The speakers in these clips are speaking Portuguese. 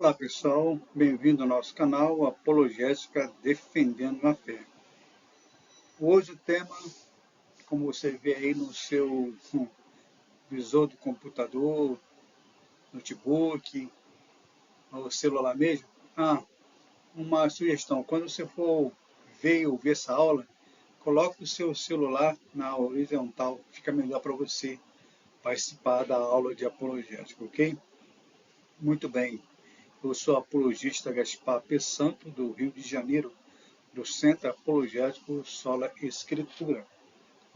Olá pessoal, bem-vindo ao nosso canal Apologética Defendendo a Fé. Hoje o tema, como você vê aí no seu visor do computador, notebook, ou celular mesmo, uma sugestão, quando você for ver ou ouvir essa aula, coloque o seu celular na horizontal, fica melhor para você participar da aula de apologética, ok? Muito bem, eu sou apologista Gaspar P. Santo, do Rio de Janeiro, do Centro Apologético Sola Escritura,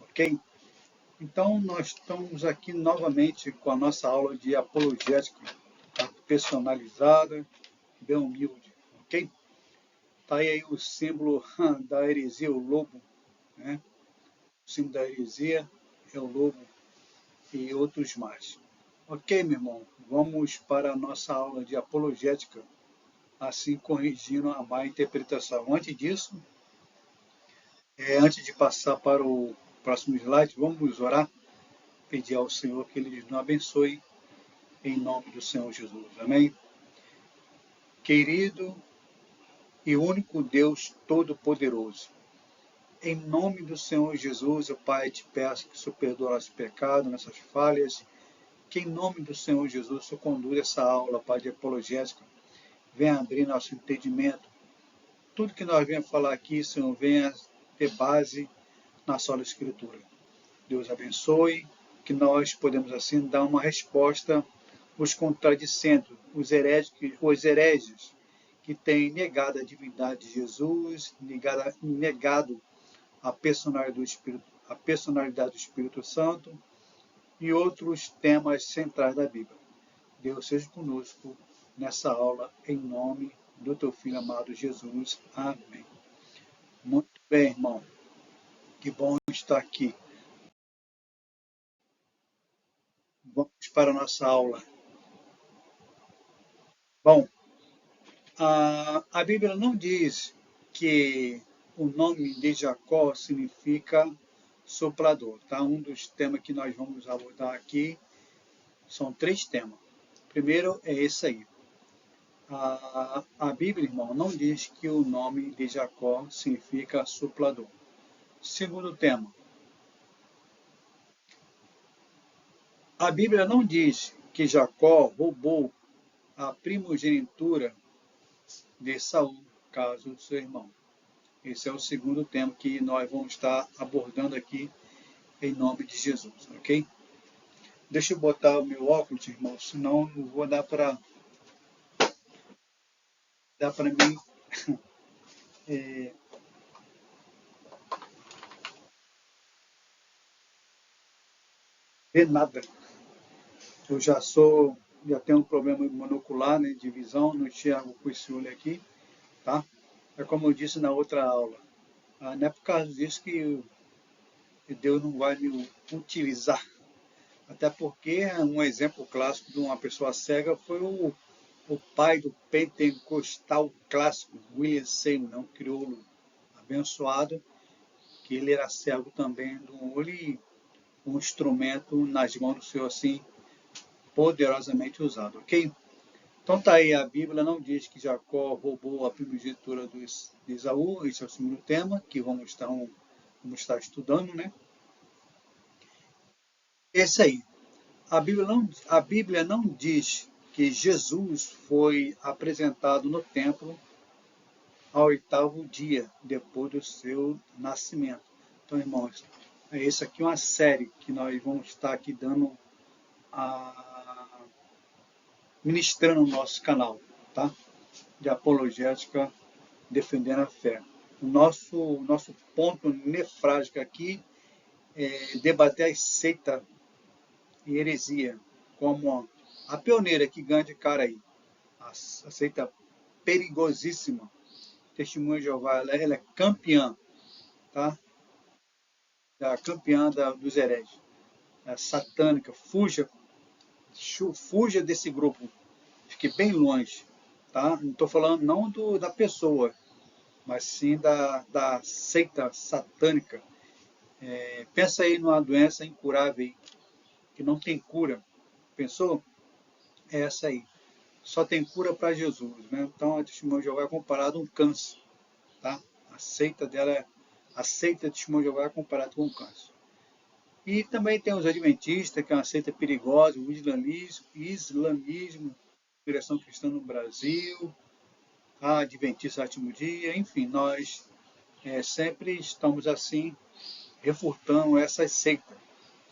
ok? Então, nós estamos aqui novamente com a nossa aula de apologética personalizada, bem humilde, ok? Está aí o símbolo da heresia, o lobo, né? O símbolo da heresia é o lobo e outros mais. Ok, meu irmão, vamos para a nossa aula de apologética, assim corrigindo a má interpretação. Antes disso, antes de passar para o próximo slide, vamos orar, pedir ao Senhor que Ele nos abençoe, em nome do Senhor Jesus. Amém? Querido e único Deus Todo-Poderoso, em nome do Senhor Jesus, eu, Pai, te peço que o Senhor perdoe nossos pecados, nossas falhas, que em nome do Senhor Jesus, o Senhor conduz essa aula, Pai, de apologética, venha abrir nosso entendimento. Tudo que nós venhamos falar aqui, Senhor, venha ter base na sola Escritura. Deus abençoe, que nós podemos assim dar uma resposta aos contradicentes, os hereges que têm negado a divindade de Jesus, negado a personalidade do Espírito Santo e outros temas centrais da Bíblia. Deus seja conosco nessa aula, em nome do teu Filho amado Jesus. Amém. Muito bem, irmão. Que bom estar aqui. Vamos para a nossa aula. Bom, a Bíblia não diz que o nome de Jacó significa soprador, tá? Um dos temas que nós vamos abordar aqui são três temas. Primeiro é esse aí. A Bíblia, irmão, não diz que o nome de Jacó significa soplador. Segundo tema, a Bíblia não diz que Jacó roubou a primogenitura de Saul, caso do seu irmão. Esse é o segundo tema que nós vamos estar abordando aqui em nome de Jesus, ok? Deixa eu botar o meu óculos, irmão, senão não vou dar para mim ver nada. Eu já tenho um problema monocular, né, de visão, não enxergo com esse olho aqui, tá? É como eu disse na outra aula, não é por causa disso que Deus não vai me utilizar. Até porque um exemplo clássico de uma pessoa cega foi o pai do pentecostal clássico, William Seymour, um crioulo abençoado, que ele era cego também do olho e um instrumento nas mãos do Senhor assim, poderosamente usado, ok? Então tá aí, a Bíblia não diz que Jacó roubou a primogenitura de Esaú, esse é o segundo tema que vamos estar estudando, né? Esse aí. A Bíblia não diz que Jesus foi apresentado no templo ao oitavo dia depois do seu nascimento. Então, irmãos, essa aqui é uma série que nós vamos estar aqui ministrando no nosso canal, tá? De apologética defendendo a fé. O nosso ponto nefrágico aqui é debater as seitas e heresia, como a pioneira que ganha de cara aí, a seita perigosíssima, Testemunha de Jeová, ela é campeã, tá? Campeã dos hereges, é satânica, fuja desse grupo, fique bem longe, tá? Não estou falando não da pessoa, mas sim da seita satânica. Pensa aí numa doença incurável aí, que não tem cura. Pensou? É essa aí. só tem cura para Jesus, né? Então a Testemunha de Jeová é comparado a um câncer, tá? A seita dela, a seita de Testemunha de Jeová é comparada com um câncer. E também tem os adventistas, que é uma seita perigosa, o islamismo, Congregação Cristã no Brasil, a Adventista Sétimo Dia, enfim, nós sempre estamos assim, refutando essas seitas,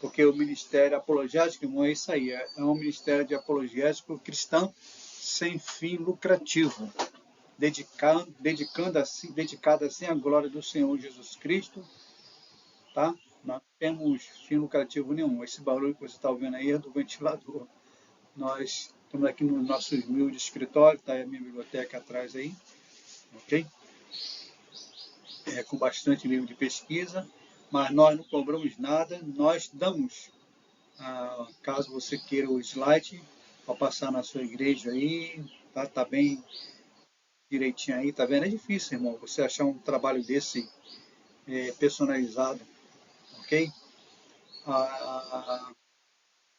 porque o Ministério Apologético não é isso aí, é um Ministério de Apologético cristão sem fim lucrativo, dedicado assim à glória do Senhor Jesus Cristo, tá? Nós não temos fim lucrativo nenhum. Esse barulho que você está ouvindo aí é do ventilador. Nós estamos aqui no nosso humilde escritório, está a minha biblioteca atrás aí, ok? Com bastante livro de pesquisa, mas nós não cobramos nada, nós damos, caso você queira o slide, para passar na sua igreja aí, tá bem direitinho aí, tá vendo? É difícil, irmão, você achar um trabalho desse personalizado, ok?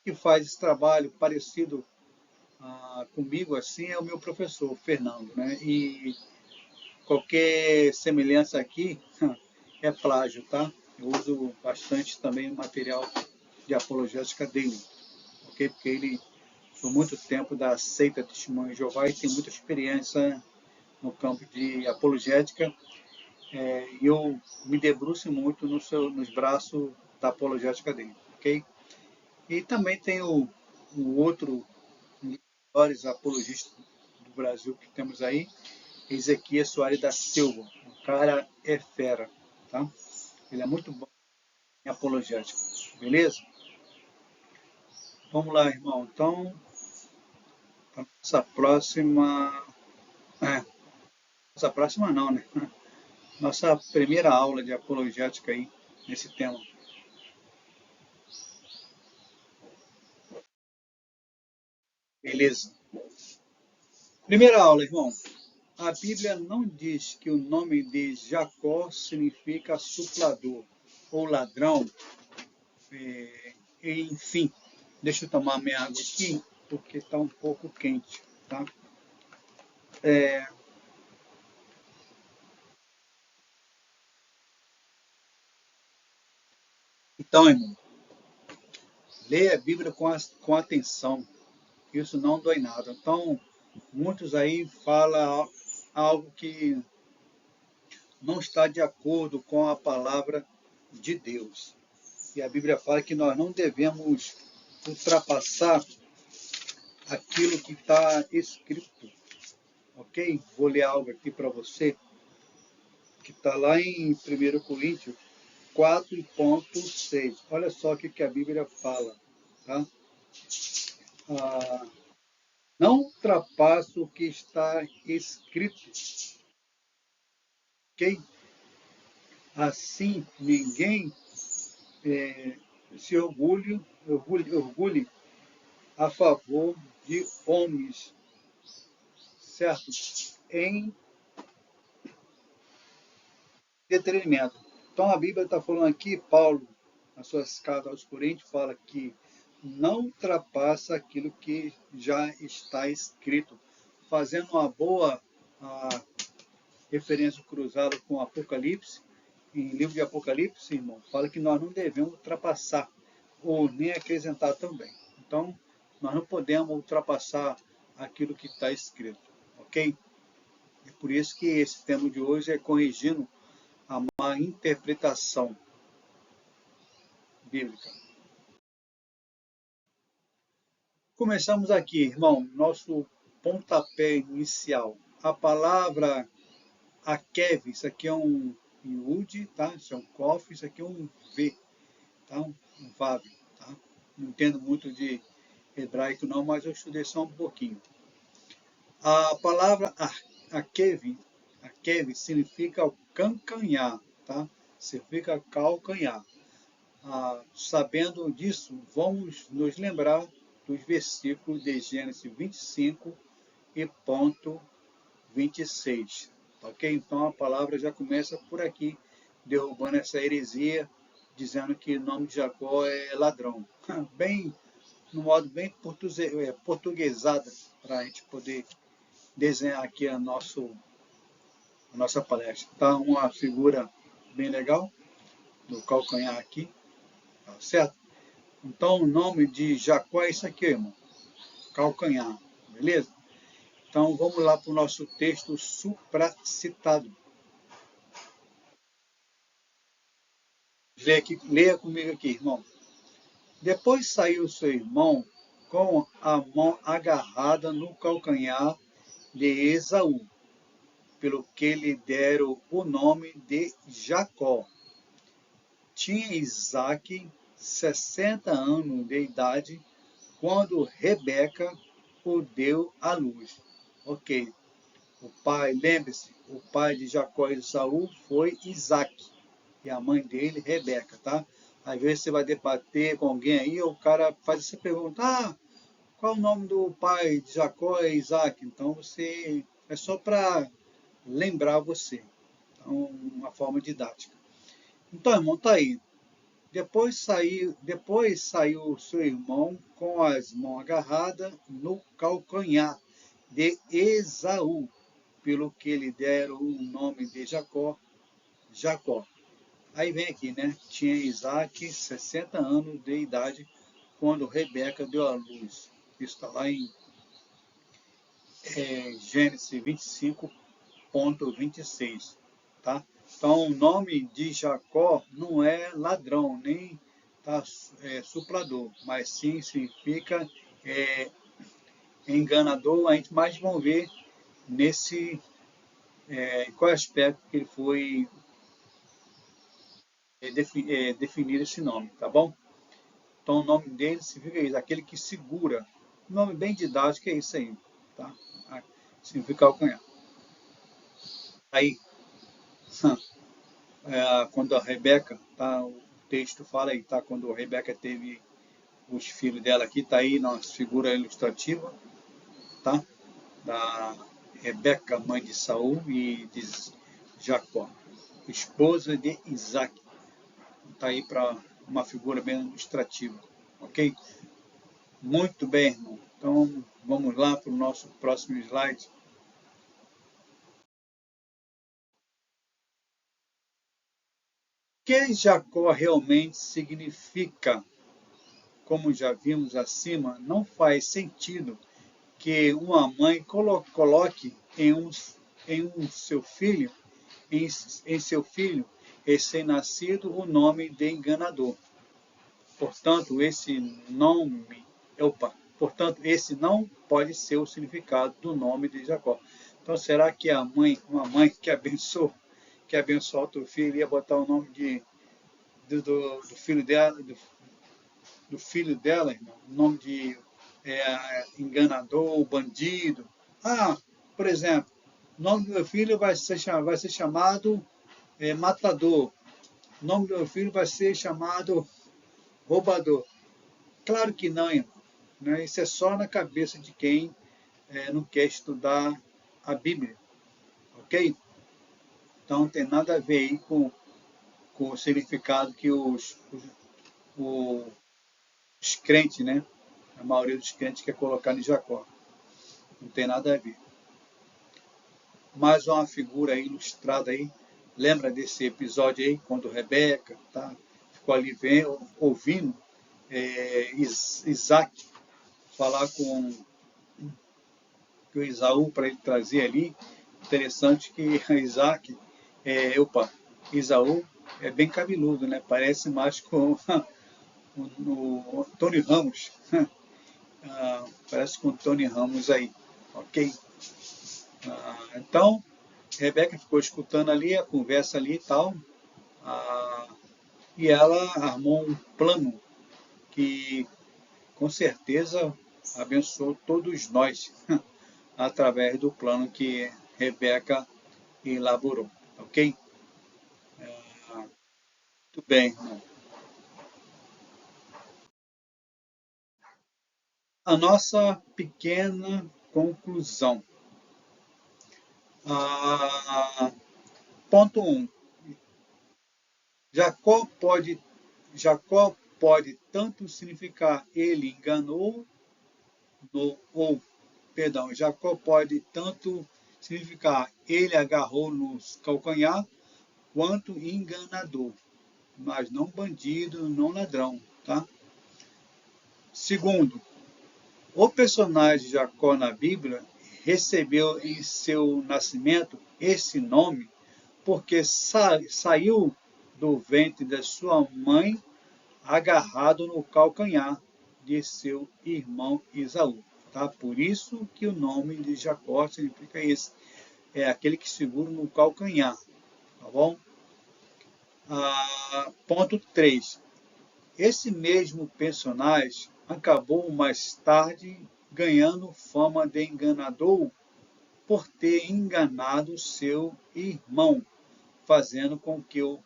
Que faz esse trabalho parecido comigo assim é o meu professor, Fernando, né? E qualquer semelhança aqui é plágio, tá? Eu uso bastante também o material de apologética dele, ok? Porque ele, por muito tempo, da seita Testemunho de Jeová e tem muita experiência no campo de apologética, e eu me debruço muito nos braços da apologética dele, ok? E também tem o outro, um dos maiores apologistas do Brasil que temos aí, Ezequias Soares da Silva. O cara é fera, tá? Ele é muito bom em apologética, beleza? Vamos lá, irmão. Então, a nossa próxima... nossa próxima não, né? Nossa primeira aula de apologética aí, nesse tema. Beleza. Primeira aula, irmão. A Bíblia não diz que o nome de Jacó significa suplador ou ladrão. Enfim, deixa eu tomar minha água aqui, porque está um pouco quente, tá? Então, irmão, leia a Bíblia com atenção. Isso não dói nada. Então, muitos aí falam algo que não está de acordo com a palavra de Deus. E a Bíblia fala que nós não devemos ultrapassar aquilo que está escrito. Ok? Vou ler algo aqui para você, que está lá em 1 Coríntios 4,6. Olha só o que a Bíblia fala. Tá? Não ultrapasse o que está escrito. Ok? Assim, ninguém se orgulhe a favor de homens, certo? Em detrimento. Então a Bíblia está falando aqui, Paulo, nas suas cartas aos Coríntios, fala que não ultrapassa aquilo que já está escrito, fazendo uma boa referência cruzada com o Apocalipse. Em livro de Apocalipse, irmão, fala que nós não devemos ultrapassar ou nem acrescentar também. Então, nós não podemos ultrapassar aquilo que está escrito, ok? É por isso que esse tema de hoje é corrigindo a má interpretação bíblica. Começamos aqui, irmão, nosso pontapé inicial. A palavra Akev, isso aqui é um Yud, tá? Isso é um Kof, isso aqui é um V, tá? Um Vav, tá? Não entendo muito de hebraico não, mas eu estudei só um pouquinho. A palavra Akev significa o calcanhar, tá? Significa calcanhar. Sabendo disso, vamos nos lembrar dos versículos de Gênesis 25 e ponto 26. Ok? Então a palavra já começa por aqui, derrubando essa heresia, dizendo que o nome de Jacó é ladrão. Bem no modo bem portuguesado, para a gente poder desenhar aqui a nossa palestra. Tá uma figura bem legal do calcanhar aqui, tá certo? Então, o nome de Jacó é isso aqui, irmão. Calcanhar, beleza? Então, vamos lá para o nosso texto supracitado. Leia comigo aqui, irmão. Depois saiu seu irmão com a mão agarrada no calcanhar de Esaú, pelo que lhe deram o nome de Jacó. Tinha Isaque 60 anos de idade quando Rebeca o deu à luz. Ok. O pai, lembre-se, o pai de Jacó e Esaú foi Isaque. E a mãe dele, Rebeca, tá? Às vezes você vai debater com alguém aí, o cara faz essa pergunta, qual é o nome do pai de Jacó e Isaac? Então você é só para lembrar você. Então, uma forma didática. Então, irmão, tá aí. Depois saiu seu irmão com as mãos agarradas no calcanhar de Esaú, pelo que lhe deram o nome de Jacó, Jacó. Aí vem aqui, né? Tinha Isaac 60 anos de idade quando Rebeca deu à luz. Isso está lá em Gênesis 25:26, tá? Então, o nome de Jacó não é ladrão, nem suplador, mas sim significa é, enganador. A gente mais vamos ver nesse qual aspecto que ele foi definido esse nome, tá bom? Então, o nome dele significa isso, aquele que segura. Um nome bem didático é isso aí, tá? Significa calcanhar. Aí, quando a Rebeca, tá? O texto fala aí, tá? Quando a Rebeca teve os filhos dela aqui, tá aí na figura ilustrativa, tá? Da Rebeca, mãe de Saul e de Jacó, esposa de Isaac. Tá aí para uma figura bem ilustrativa, ok? Muito bem, irmão. Então, vamos lá para o nosso próximo slide. O que Jacó realmente significa? Como já vimos acima, não faz sentido que uma mãe coloque em seu filho, em seu filho recém-nascido, o nome de enganador. Portanto, esse não pode ser o significado do nome de Jacó. Então, será que uma mãe que abençoou outro filho, ia botar o nome do filho dela, do filho dela, irmão, o nome de enganador, bandido? Por exemplo, o nome do meu filho vai ser chamado matador. O nome do meu filho vai ser chamado roubador. Claro que não, irmão. Né? Isso é só na cabeça de quem não quer estudar a Bíblia. Ok? Então não tem nada a ver aí com o significado que os crentes, né? A maioria dos crentes quer colocar em Jacó. Não tem nada a ver. Mais uma figura aí ilustrada aí. Lembra desse episódio aí, quando Rebeca ficou ali ouvindo Isaac falar com o Esaú para ele trazer ali. Interessante que Isaac, Esaú é bem cabeludo, né? Parece mais com o Tony Ramos. Parece com o Tony Ramos aí, ok? Então, Rebeca ficou escutando ali a conversa ali e tal, e ela armou um plano que com certeza abençoou todos nós através do plano que Rebeca elaborou, ok? Muito bem, irmão. A nossa pequena conclusão. Ponto 1. Jacó pode tanto significar ele enganou, Jacó pode tanto significar ele agarrou no calcanhar, quanto enganador, mas não bandido, não ladrão, tá? Segundo, o personagem Jacó na Bíblia recebeu em seu nascimento esse nome porque saiu do ventre da sua mãe agarrado no calcanhar de seu irmão Esaú. Tá? Por isso que o nome de Jacó significa esse. É aquele que segura no calcanhar. Tá bom? Ponto 3. Esse mesmo personagem acabou mais tarde ganhando fama de enganador por ter enganado seu irmão, fazendo com que o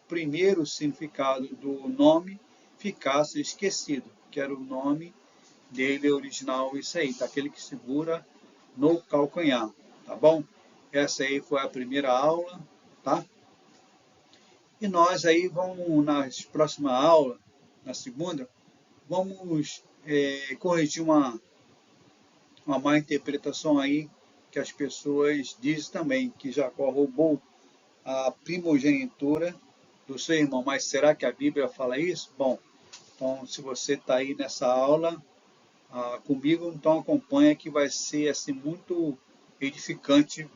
primeiro significado do nome ficasse esquecido, que era o nome dele original, isso aí, daquele que segura no calcanhar, tá bom? Essa aí foi a primeira aula, tá? E nós aí vamos, nas próximas aulas, na segunda, vamos corrigir uma má interpretação aí que as pessoas dizem também, que Jacó roubou a primogenitura do seu irmão. Mas será que a Bíblia fala isso? Bom, então se você está aí nessa aula comigo, então acompanha que vai ser assim muito edificante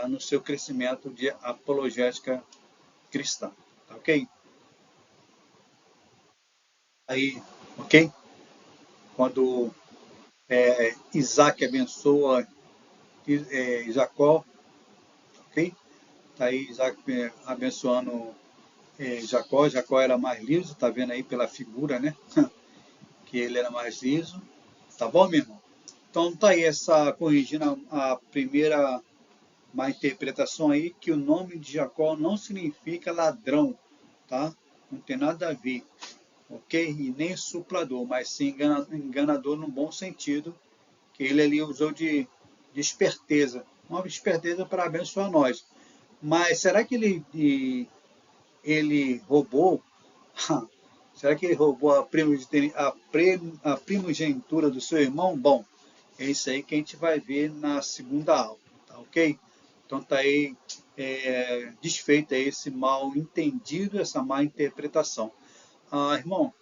no seu crescimento de apologética cristã. Tá ok? Aí, ok? Quando Isaac abençoa Jacó, ok? Está aí Isaac abençoando Jacó. Jacó era mais liso, tá vendo aí pela figura, né? Que ele era mais liso. Tá bom, meu irmão? Então tá aí corrigindo a primeira má interpretação aí, que o nome de Jacó não significa ladrão, tá? Não tem nada a ver, ok? E nem suplador, mas sim enganador no bom sentido, que ele ali usou de esperteza. Uma esperteza para abençoar nós. Mas será que ele roubou? Será que ele roubou a primogenitura do seu irmão? Bom, é isso aí que a gente vai ver na segunda aula, tá ok? Então tá aí desfeito aí esse mal entendido, essa má interpretação. Irmão,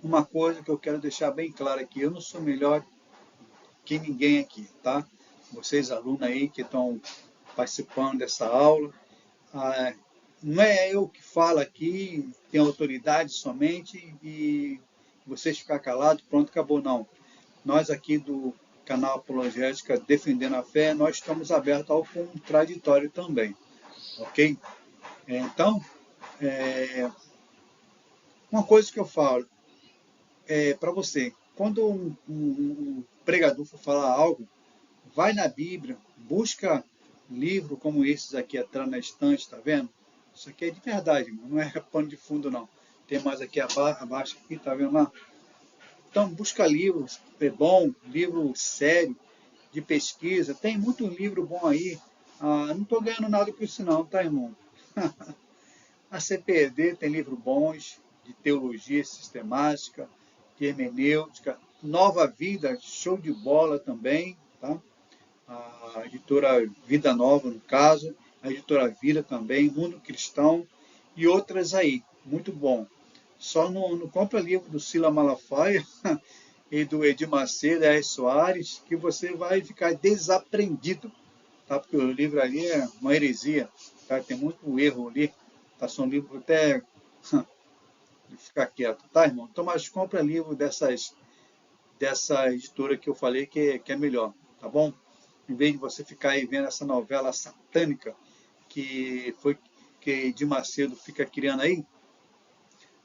uma coisa que eu quero deixar bem claro aqui, eu não sou melhor que ninguém aqui, tá? Vocês alunos aí que estão participando dessa aula, não é eu que falo aqui, tenho autoridade somente e vocês ficar calados, pronto, acabou, não. Nós aqui do canal Apologética Defendendo a Fé, nós estamos abertos ao contraditório também, ok? Então, uma coisa que eu falo para você, quando um pregador for falar algo, vai na Bíblia, busca livro como esses aqui atrás na estante, tá vendo? Isso aqui é de verdade, não é pano de fundo não. Tem mais aqui abaixo, aqui, tá vendo lá? Então, busca livros, é bom, livro sério, de pesquisa. Tem muito livro bom aí. Não estou ganhando nada com isso não, tá, irmão? A CPED tem livros bons de teologia sistemática, de hermenêutica. Nova Vida, show de bola também, tá? A editora Vida Nova, no caso, a editora Vida também, Mundo Cristão e outras aí. Muito bom. Só não compra livro do Sila Malafaia e do Edir Macedo, R. Soares, que você vai ficar desaprendido, tá? Porque o livro ali é uma heresia, tá? Tem muito erro ali, tá? São livros até de ficar quieto, tá, irmão? Então, mas compra livro dessa editora que eu falei que é melhor, tá bom? Em vez de você ficar aí vendo essa novela satânica que Edir Macedo fica criando aí,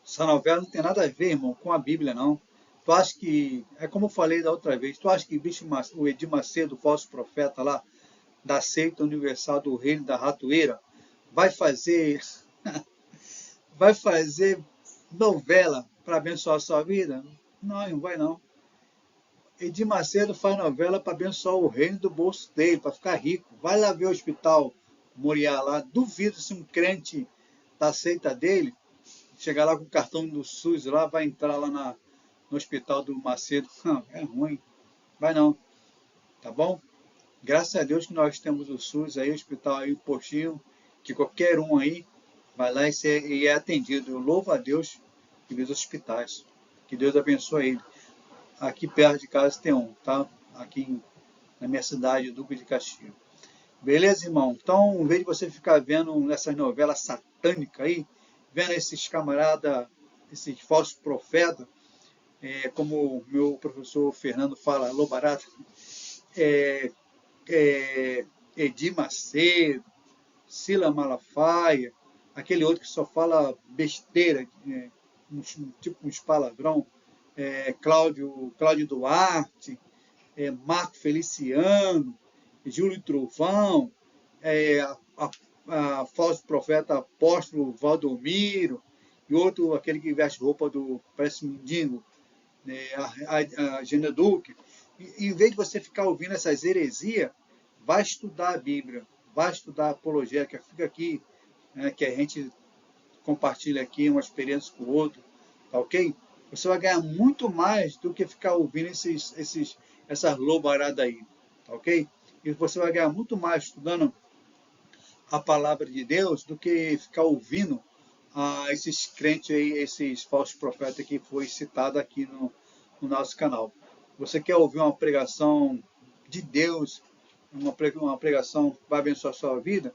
essa novela não tem nada a ver, irmão, com a Bíblia, não. Tu acha que, é como eu falei da outra vez, tu acha que o Edir Macedo, o falso profeta lá, da seita universal do reino da ratoeira, vai fazer, vai fazer novela para abençoar a sua vida? Não, não vai não. Edir Macedo faz novela para abençoar o reino do bolso dele, para ficar rico. Vai lá ver o hospital Moriá lá, duvido se um crente da seita dele chegar lá com o cartão do SUS, lá vai entrar lá no hospital do Macedo. Não, é ruim. Vai não, tá bom? Graças a Deus que nós temos o SUS aí, o hospital aí, o postinho, que qualquer um aí vai lá e é atendido. Eu louvo a Deus pelos hospitais. Que Deus abençoe ele. Aqui perto de casa tem um, tá? Aqui na minha cidade, Duque de Caxias. Beleza, irmão? Então, em vez de você ficar vendo essas novelas satânicas aí, vendo esses camaradas, esses falsos profetas, como o meu professor Fernando fala, alô barato, é, Edir Macedo, Sila Malafaia, aquele outro que só fala besteira, tipo uns palavrão, Cláudio Duarte, Marco Feliciano, Júlio Trovão, a falso profeta apóstolo Valdomiro, e outro, aquele que veste roupa do, parece mendigo, a Gênia Duque. E, em vez de você ficar ouvindo essas heresias, vai estudar a Bíblia, vai estudar a apologética, fica aqui, né, que a gente compartilha aqui uma experiência com o outro, tá ok? Você vai ganhar muito mais do que ficar ouvindo essas lobaradas aí, tá ok? E você vai ganhar muito mais estudando a palavra de Deus do que ficar ouvindo esses crentes aí, esses falsos profetas que foi citado aqui no nosso canal. Você quer ouvir uma pregação de Deus, uma pregação que vai abençoar a sua vida?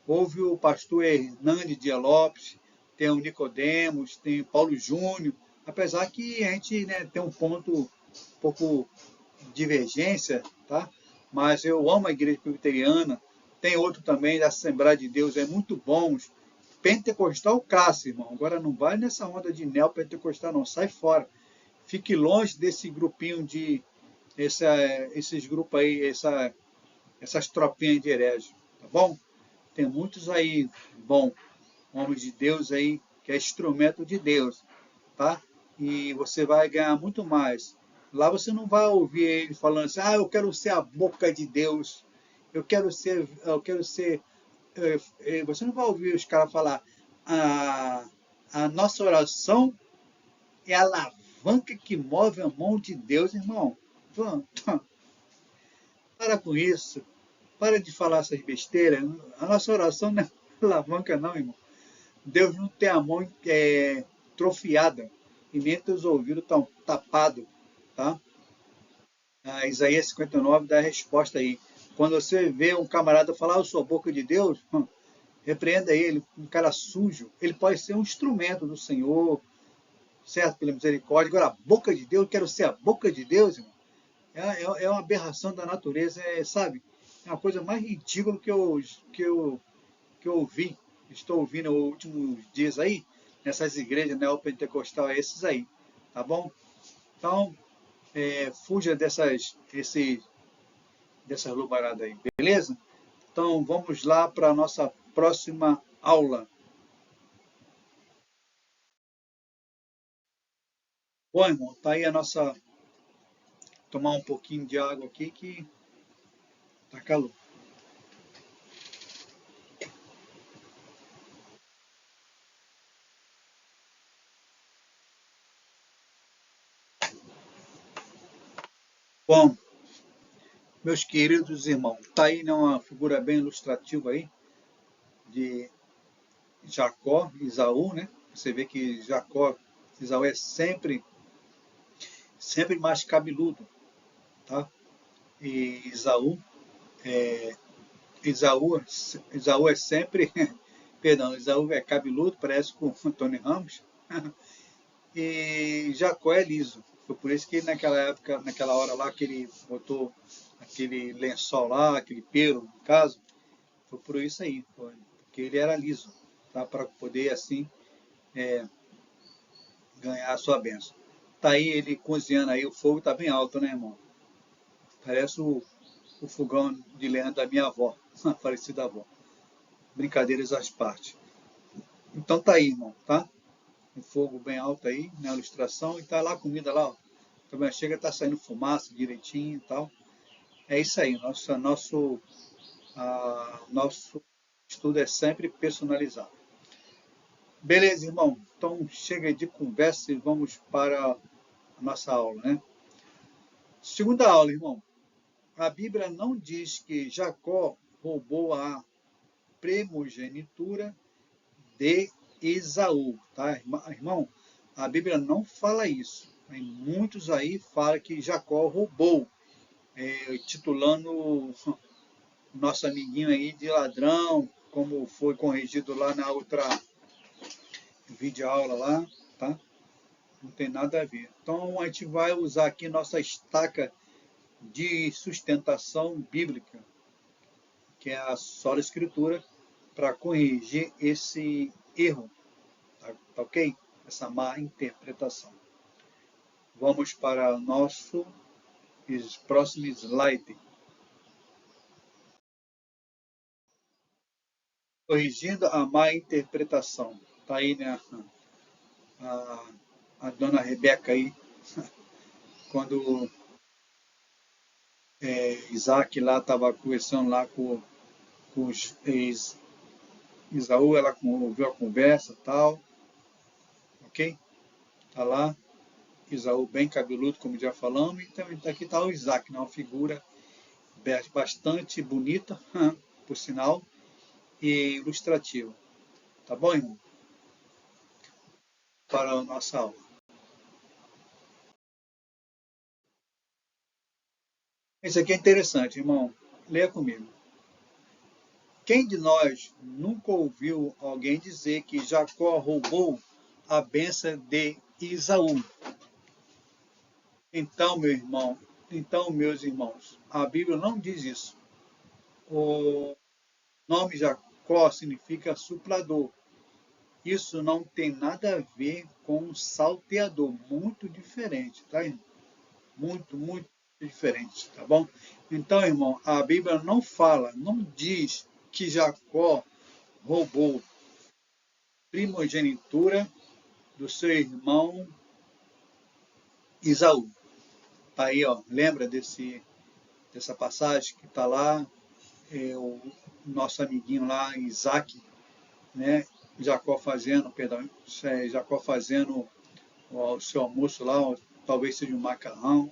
Houve o pastor Hernandes Dias Lopes, tem o Nicodemos, tem o Paulo Júnior, apesar que a gente, né, tem um ponto um pouco de divergência, tá? Mas eu amo a igreja presbiteriana, tem outro também da Assembleia de Deus, é muito bons. Pentecostal clássico, irmão. Agora não vai nessa onda de neopentecostal, não, sai fora. Fique longe desse grupinho esses grupos aí, essas tropinhas de herege, tá bom? Tem muitos aí, bom, homens de Deus aí, que é instrumento de Deus, tá? E você vai ganhar muito mais. Lá você não vai ouvir ele falando assim, eu quero ser a boca de Deus, eu quero ser. Você não vai ouvir os caras falar, a nossa oração é a alavanca que move a mão de Deus, irmão. Para com isso. Para de falar essas besteiras. A nossa oração não é alavanca, não, irmão. Deus não tem a mão trofiada e nem teus ouvidos estão tapados, tá? Isaías 59 dá a resposta aí. Quando você vê um camarada falar, eu sou a boca de Deus, repreenda ele, um cara sujo. Ele pode ser um instrumento do Senhor, certo? Pela misericórdia. Agora, a boca de Deus, quero ser a boca de Deus, irmão. É uma aberração da natureza, sabe? É uma coisa mais ridícula que eu ouvi, estou ouvindo nos últimos dias aí, nessas igrejas neopentecostais, esses aí, tá bom? Então, fuja dessas lubaradas aí, beleza? Então, vamos lá para a nossa próxima aula. Bom, irmão, tá aí a nossa... Tomar um pouquinho de água aqui que tá calor. Bom, meus queridos irmãos, tá aí, né, uma figura bem ilustrativa aí de Jacó e Isaú, né? Você vê que Isaú é sempre mais cabeludo, tá? E Isaú, Isaú é sempre, perdão, Isaú é cabeludo, parece com o Tony Ramos, e Jacó é liso. Foi por isso que naquela época, naquela hora lá que ele botou aquele lençol lá, aquele pelo, no caso, foi por isso aí, porque ele era liso, tá? Para poder assim ganhar a sua bênção. Tá aí ele cozinhando aí, o fogo tá bem alto, né, irmão? Parece o fogão de lenha da minha avó, a falecida avó. Brincadeiras às partes. Então tá aí, irmão, tá? Um fogo bem alto aí na ilustração e tá lá a comida lá, ó. Também chega, tá saindo fumaça direitinho e tal. É isso aí, nosso estudo é sempre personalizado. Beleza, irmão. Então chega de conversa e vamos para a nossa aula, né? Segunda aula, irmão. A Bíblia não diz que Jacó roubou a primogenitura de Esaú, tá, irmão? A Bíblia não fala isso. Tem muitos aí falam que Jacó roubou, titulando o nosso amiguinho aí de ladrão, como foi corrigido lá na outra videoaula lá, tá? Não tem nada a ver. Então a gente vai usar aqui nossa estaca de sustentação bíblica, que é a sola escritura, para corrigir esse erro, tá ok? Essa má interpretação. Vamos para o nosso próximo slide. Corrigindo a má interpretação. Está aí, né? A, a dona Rebeca aí, quando Isaac lá estava conversando lá com os Isaú, ela ouviu a conversa e tal, ok? Tá lá, Isaú bem cabeludo, como já falamos, e também aqui está o Isaac, né? Uma figura bastante bonita, por sinal, e ilustrativa. Tá bom, irmão? Para a nossa aula. Isso aqui é interessante, irmão. Leia comigo. Quem de nós nunca ouviu alguém dizer que Jacó roubou a bênção de Esaú? Então, meu irmão, então, meus irmãos, a Bíblia não diz isso. O nome Jacó significa suplador. Isso não tem nada a ver com um salteador, muito diferente, tá, irmão? Muito, muito diferente, tá bom? Então, irmão, a Bíblia não fala, não diz que Jacó roubou primogenitura do seu irmão Isaú. Tá aí, ó, lembra dessa passagem que está lá, o nosso amiguinho lá, Isaac, né? Jacó fazendo, perdão, Jacó fazendo o seu almoço lá, talvez seja um macarrão,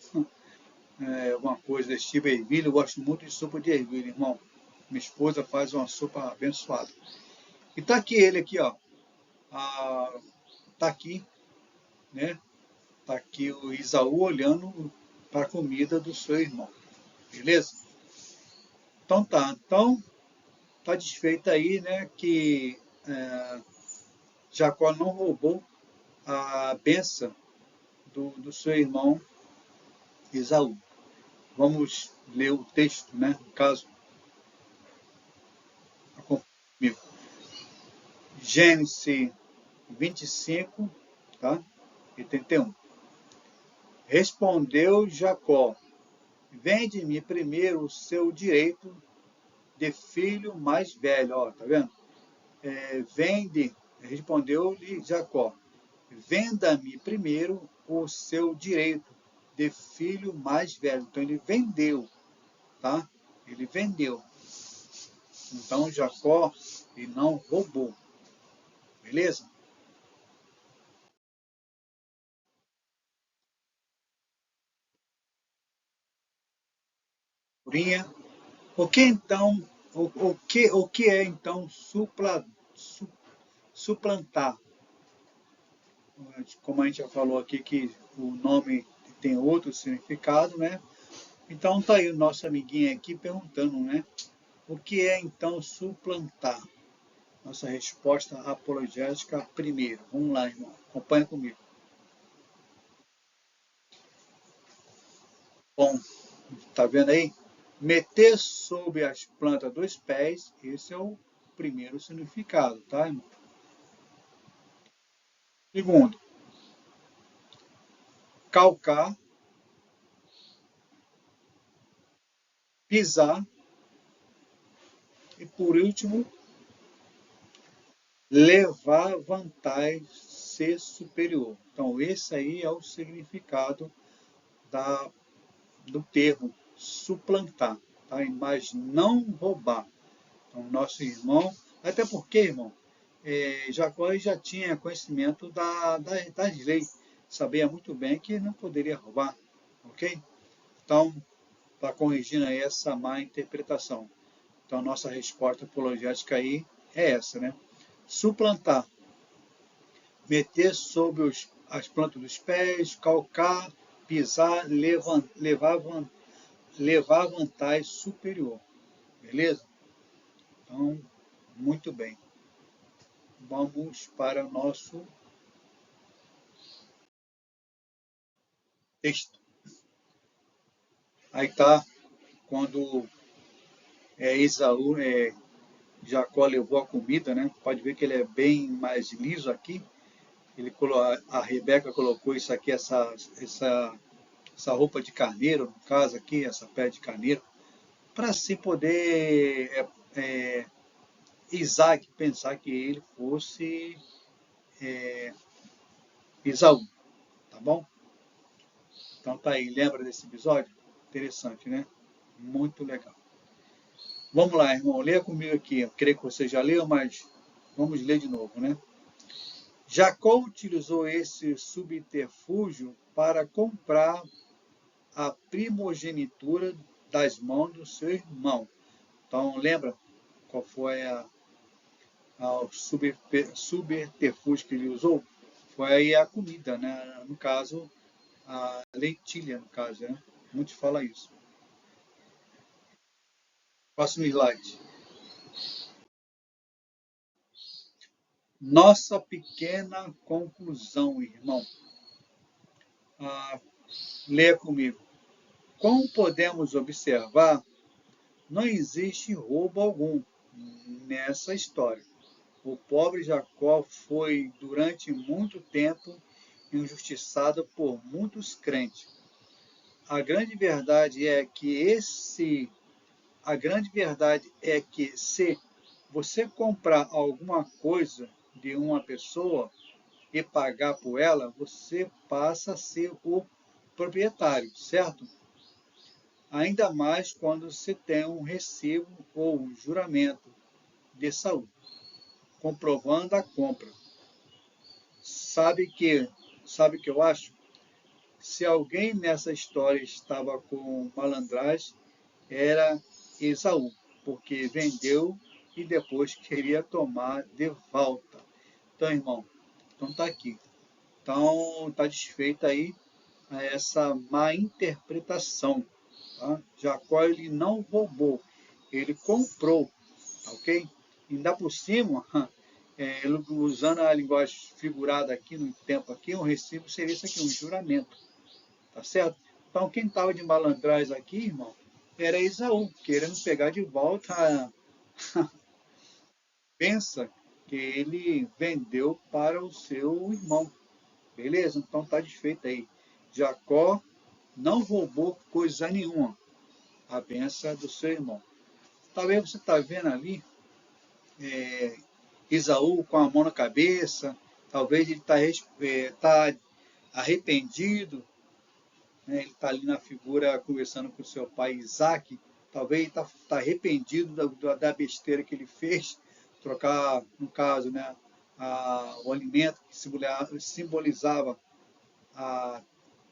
alguma coisa desse tipo, ervilha. Eu gosto muito de sopa de ervilha, irmão. Minha esposa faz uma sopa abençoada. E tá aqui ele aqui, ó. Tá aqui, né? Tá aqui o Isaú olhando para a comida do seu irmão. Beleza? Então tá. Então tá desfeito aí, né? Que Jacó não roubou a benção do seu irmão Esaú. Vamos ler o texto, né? No caso, acompanhe comigo. Gênesis 25, tá? 81. Respondeu Jacó: vende-me primeiro o seu direito de filho mais velho. Ó, tá vendo? Respondeu-lhe Jacó: venda-me primeiro o seu direito de filho mais velho. Então ele vendeu, tá? Ele vendeu. Então Jacó ele não roubou. Beleza? Purinha. O que então, o que é então suplantar? Como a gente já falou aqui que o nome tem outro significado, né? Então tá aí o nosso amiguinho aqui perguntando, né? O que é então suplantar? Nossa resposta apologética primeiro. Vamos lá, irmão. Acompanha comigo. Bom, tá vendo aí? Meter sobre as plantas dos pés, esse é o primeiro significado, tá, irmão? Segundo, calcar, pisar e, por último, levar vantagem, ser superior. Então, esse aí é o significado da, do termo suplantar, tá? Mas não roubar. Então, nosso irmão, até porque, irmão, Jacó já tinha conhecimento das leis, sabia muito bem que não poderia roubar, ok? Então, está corrigindo aí essa má interpretação. Então, nossa resposta apologética aí é essa, né? Suplantar, meter sobre as plantas dos pés, calcar, pisar, levar vantagem superior. Beleza? Então, muito bem. Vamos para o nosso texto. Aí está, quando Esaú, Jacó levou a comida, né? Pode ver que ele é bem mais liso aqui. A Rebeca colocou isso aqui, essa roupa de carneiro, no caso aqui, essa pele de carneiro, para se poder Isaac pensar que ele fosse Esaú, tá bom? Então tá aí, lembra desse episódio? Interessante, né? Muito legal. Vamos lá, irmão, leia comigo aqui. Eu creio que você já leu, mas vamos ler de novo, né? Jacó utilizou esse subterfúgio para comprar a primogenitura das mãos do seu irmão. Então, lembra qual foi o subterfúgio que ele usou? Foi aí a comida, né? No caso, a lentilha, no caso, né? Muitos falam isso. Próximo slide. Nossa pequena conclusão, irmão. Leia comigo. Como podemos observar, não existe roubo algum nessa história. O pobre Jacó foi, durante muito tempo, injustiçado por muitos crentes. A grande verdade é que se você comprar alguma coisa de uma pessoa e pagar por ela, você passa a ser o proprietário, certo? Ainda mais quando se tem um recibo ou um juramento de saúde, comprovando a compra. Sabe que, sabe o que eu acho? Se alguém nessa história estava com malandragem, era Esaú, porque vendeu e depois queria tomar de volta. Então, irmão, então tá aqui. Então, tá desfeita aí essa má interpretação. Tá? Jacó ele não roubou, ele comprou, tá ok? Ainda por cima, usando a linguagem figurada aqui no tempo aqui, um recibo seria isso aqui, um juramento, tá certo? Então quem estava de malandragem aqui, irmão, era Esaú, querendo pegar de volta a pensa que ele vendeu para o seu irmão. Beleza? Então tá desfeito aí. Jacó não roubou coisa nenhuma. A benção do seu irmão. Talvez você está vendo ali Esaú com a mão na cabeça. Talvez ele está arrependido. Né? Ele está ali na figura conversando com o seu pai Isaac. Talvez ele está arrependido da besteira que ele fez. Trocar, no caso, né, o alimento que simbolizava a,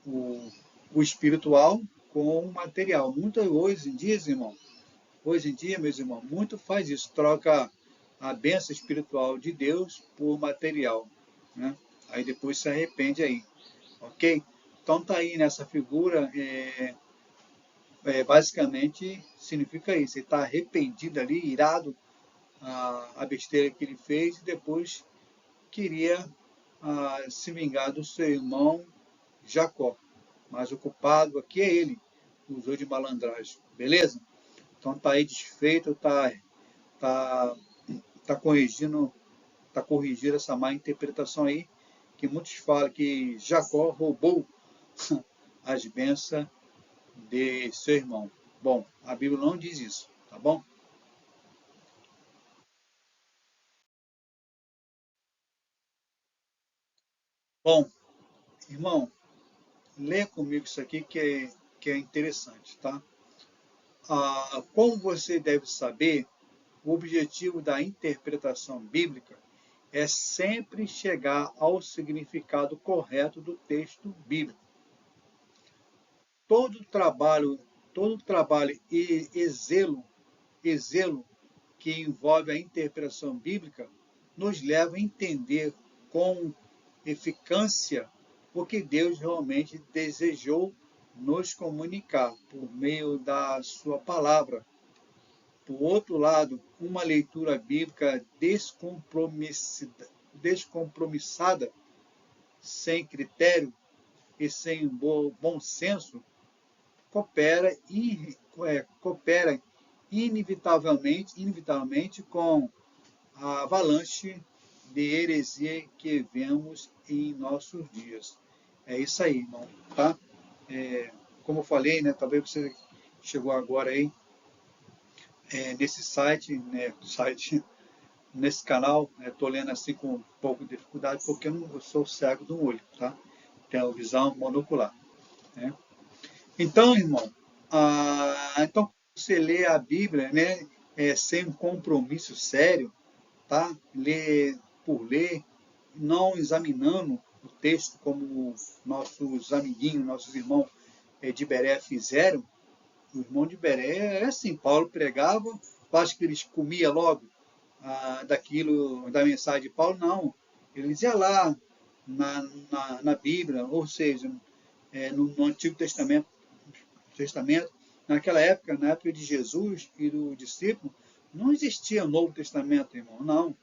o, o espiritual com o material. Muito hoje em dia, irmão, hoje em dia, meus irmãos, muito faz isso, troca a bênção espiritual de Deus por material, né? Aí depois se arrepende aí, ok? Então tá aí nessa figura, basicamente significa isso, ele está arrependido ali, irado a besteira que ele fez e depois queria se vingar do seu irmão Jacó. Mas o culpado aqui é ele, usou de malandragem, beleza? Então tá aí desfeito, tá, tá corrigindo, tá corrigindo essa má interpretação aí, que muitos falam que Jacó roubou as bênçãos de seu irmão. Bom, a Bíblia não diz isso, tá bom? Bom, irmão, lê comigo isso aqui que é interessante, tá? Como você deve saber, o objetivo da interpretação bíblica é sempre chegar ao significado correto do texto bíblico. Todo trabalho, todo trabalho e zelo que envolve a interpretação bíblica nos leva a entender com eficácia o que Deus realmente desejou nos comunicar por meio da sua palavra. Por outro lado, uma leitura bíblica descompromissada, sem critério e sem bom senso, coopera inevitavelmente com a avalanche de heresia que vemos em nossos dias. É isso aí, irmão, tá? Como eu falei, né, talvez você chegou agora aí nesse site, nesse canal, estou lendo assim com um pouco de dificuldade porque eu sou cego do olho, tá? Tenho visão monocular, né? Então, irmão, então você lê a Bíblia, né, sem um compromisso sério, tá? Ler por ler, não examinando o texto como nossos amiguinhos, nossos irmãos de Beré fizeram. O irmão de Beré é assim, Paulo pregava, acho que eles comiam logo daquilo, da mensagem de Paulo, não. Eles iam lá na Bíblia, ou seja, no Antigo Testamento, naquela época, na época de Jesus e do discípulo, não existia o Novo Testamento, irmão, não.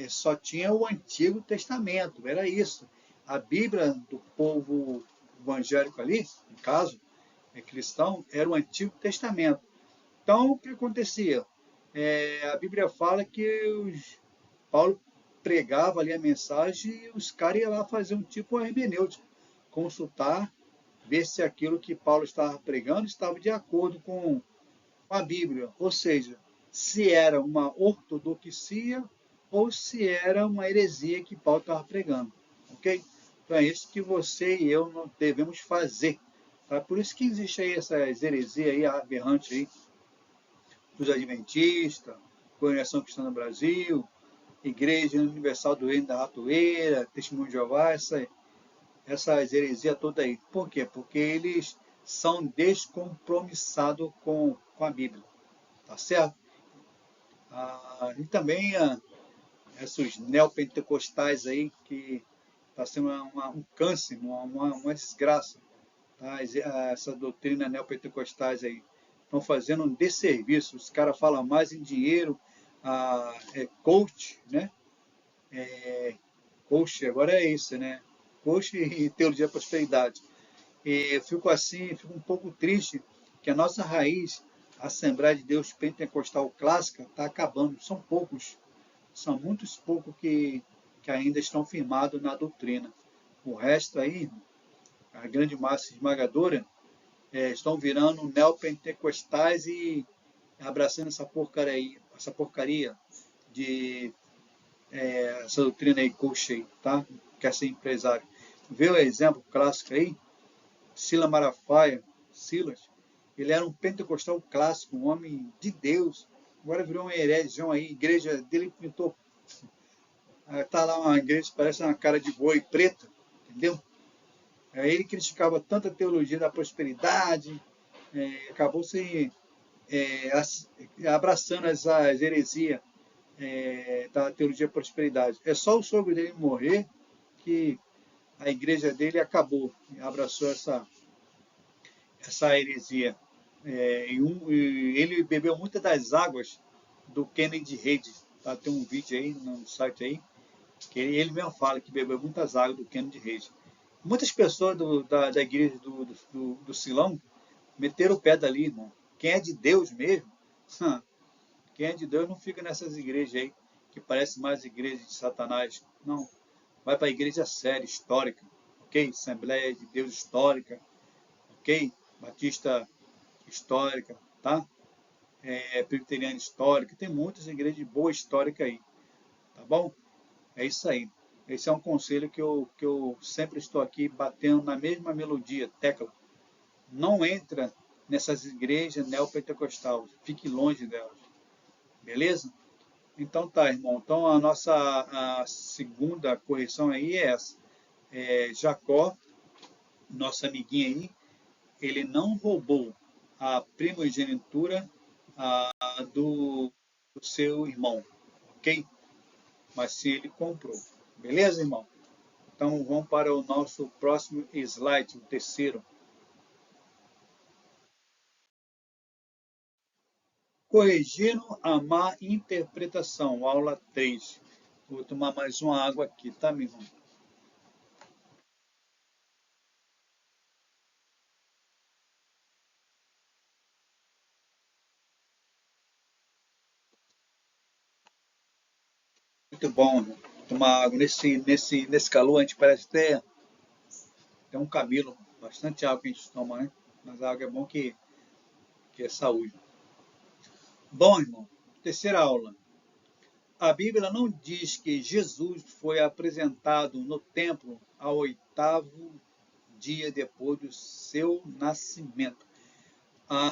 Só tinha o Antigo Testamento, era isso. A Bíblia do povo evangélico ali, no caso, cristão, era o Antigo Testamento. Então, o que acontecia? A Bíblia fala que Paulo pregava ali a mensagem e os caras iam lá fazer um tipo hermenêutico, consultar, ver se aquilo que Paulo estava pregando estava de acordo com a Bíblia, ou seja, se era uma ortodoxia ou se era uma heresia que Paulo estava pregando, ok? Então é isso que você e eu não devemos fazer. Tá? Por isso que existe aí essas heresias aí, aberrantes aí, dos adventistas, Congregação Cristã no Brasil, Igreja Universal do Reino da Ratoeira, Testemunho de Jeová, essas heresias todas aí. Por quê? Porque eles são descompromissados com a Bíblia. Tá certo? E também esses neopentecostais aí, que está sendo um câncer, uma desgraça. Tá? Essa doutrina neopentecostais aí. Estão fazendo um desserviço. Os caras falam mais em dinheiro, coach, né? Coach, agora é isso, né? Coach e teologia da prosperidade. E eu fico assim, fico um pouco triste que a nossa raiz, a Assembleia de Deus Pentecostal Clássica, está acabando. São poucos, são muitos poucos que ainda estão firmados na doutrina. O resto aí, a grande massa esmagadora, estão virando neopentecostais e abraçando essa porcaria de essa doutrina aí, coach aí, tá? Quer ser empresário. Vê o exemplo clássico aí, Silas Malafaia, Silas, ele era um pentecostal clássico, um homem de Deus, agora virou um herege aí, a igreja dele pintou, tá lá uma igreja que parece uma cara de boi preta, entendeu? Aí ele criticava tanta teologia da prosperidade, acabou se abraçando essas heresias da teologia da prosperidade. É só o sogro dele morrer que a igreja dele acabou, abraçou essa heresia. Ele bebeu muitas das águas do Kennedy Reid. Tá? Tem um vídeo aí no site aí, que ele mesmo fala que bebeu muitas águas do Kennedy Reid. Muitas pessoas da igreja do Silão meteram o pé dali, irmão. Quem é de Deus mesmo, quem é de Deus não fica nessas igrejas aí, que parece mais igreja de Satanás. Não. Vai para a igreja séria, histórica, ok? Assembleia de Deus histórica, ok? Batista histórica, tá? Presbiteriana histórica, tem muitas igrejas de boa histórica aí, tá bom? É isso aí. Esse é um conselho que eu sempre estou aqui batendo na mesma melodia, tecla. Não entra nessas igrejas neopentecostais, fique longe delas, beleza? Então tá, irmão. Então a nossa a segunda correção aí é essa. Jacó, nosso amiguinho aí, ele não roubou a primogenitura do seu irmão, ok? Mas sim ele comprou. Beleza, irmão? Então vamos para o nosso próximo slide, o terceiro. Corrigindo a má interpretação, aula 3. Vou tomar mais uma água aqui, tá, meu irmão? Muito bom, irmão. Tomar água. Nesse calor, a gente parece ter um cabelo. Bastante água que a gente toma, né? Mas a água é bom que é saúde. Bom, irmão, terceira aula. A Bíblia não diz que Jesus foi apresentado no templo ao oitavo dia depois do seu nascimento. Ah,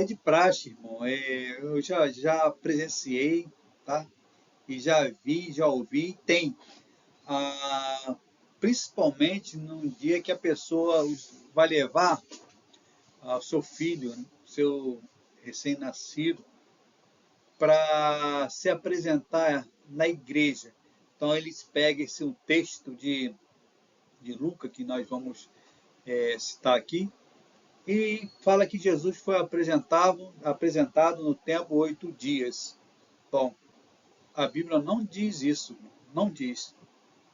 de praxe, irmão. Eu já presenciei, tá? E já vi, já ouvi, tem. Ah, principalmente num dia que a pessoa vai levar o seu filho, né, seu recém-nascido, para se apresentar na igreja. Então eles pegam esse um texto de Lucas, que nós vamos citar aqui, e fala que Jesus foi apresentado no templo 8 dias. Bom, a Bíblia não diz isso, não diz,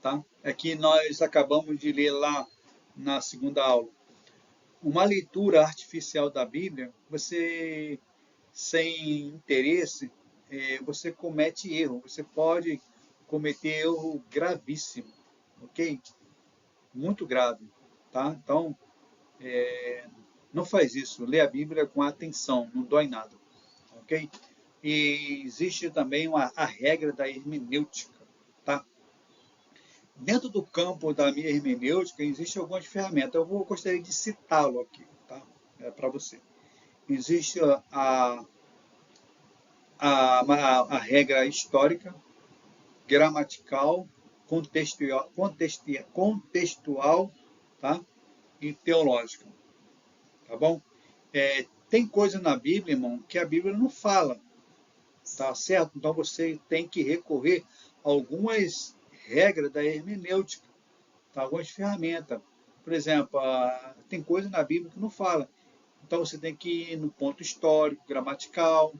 tá? É que nós acabamos de ler lá na segunda aula. Uma leitura artificial da Bíblia, você, sem interesse, você comete erro. Você pode cometer erro gravíssimo, ok? Muito grave, tá? Então, não faz isso. Lê a Bíblia com atenção, não dói nada, ok? E existe também a regra da hermenêutica, tá? Dentro do campo da minha hermenêutica, existem algumas ferramentas. Gostaria de citá-lo aqui, tá? Para você. Existe a regra histórica, gramatical, contextual, tá? E teológica, tá bom? Tem coisa na Bíblia, irmão, que a Bíblia não fala, tá certo? Então você tem que recorrer a algumas regras da hermenêutica, tá? Algumas ferramentas. Por exemplo, tem coisa na Bíblia que não fala. Então você tem que ir no ponto histórico, gramatical,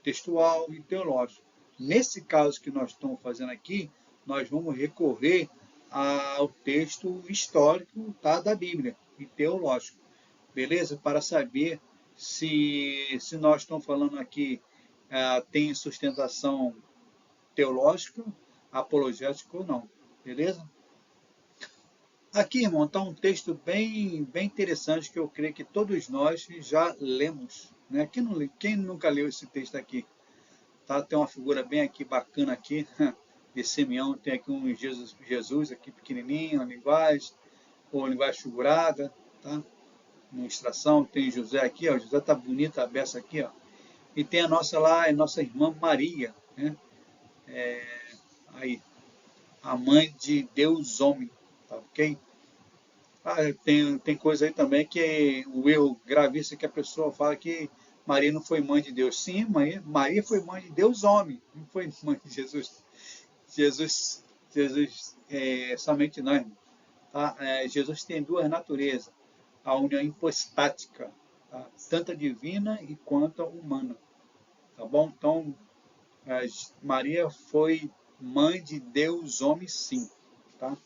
textual e teológico. Nesse caso que nós estamos fazendo aqui, nós vamos recorrer ao texto histórico, tá, da Bíblia e teológico, beleza? Para saber se nós estamos falando aqui tem sustentação teológica, apologética ou não, beleza? Aqui, irmão, está um texto bem interessante que eu creio que todos nós já lemos, né? Quem nunca leu esse texto aqui? Tá? Tem uma figura bem aqui bacana aqui de Simeão, tem aqui um Jesus aqui pequenininho, a linguagem, ou linguagem figurada, tá? Uma ilustração, tem José aqui, ó, José tá bonita a beça aqui, ó. E tem a nossa lá, a nossa irmã Maria, né? Aí, a mãe de Deus homem, tá ok? Tem coisa aí também que o erro gravíssimo que a pessoa fala que Maria não foi mãe de Deus. Sim, Maria foi mãe de Deus homem, não foi mãe de Jesus. Jesus somente não, irmão. Tá? Jesus tem duas naturezas, a união hipostática, tá? Tanto a divina e quanto a humana. Tá bom? Então, Maria foi mãe de Deus homem, sim. Tá?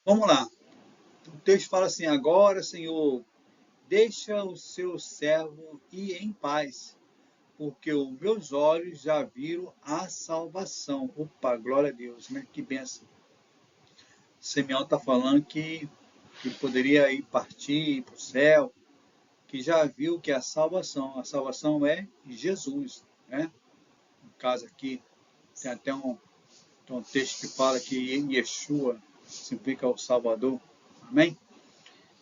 Vamos lá. O texto fala assim: agora, Senhor, deixa o seu servo ir em paz, porque os meus olhos já viram a salvação. Opa, glória a Deus, né? Que benção. Simeão está falando que ele poderia ir partir para o céu, que já viu que a salvação é Jesus, né? No caso aqui, tem até um texto que fala que em Yeshua significa o Salvador. Amém?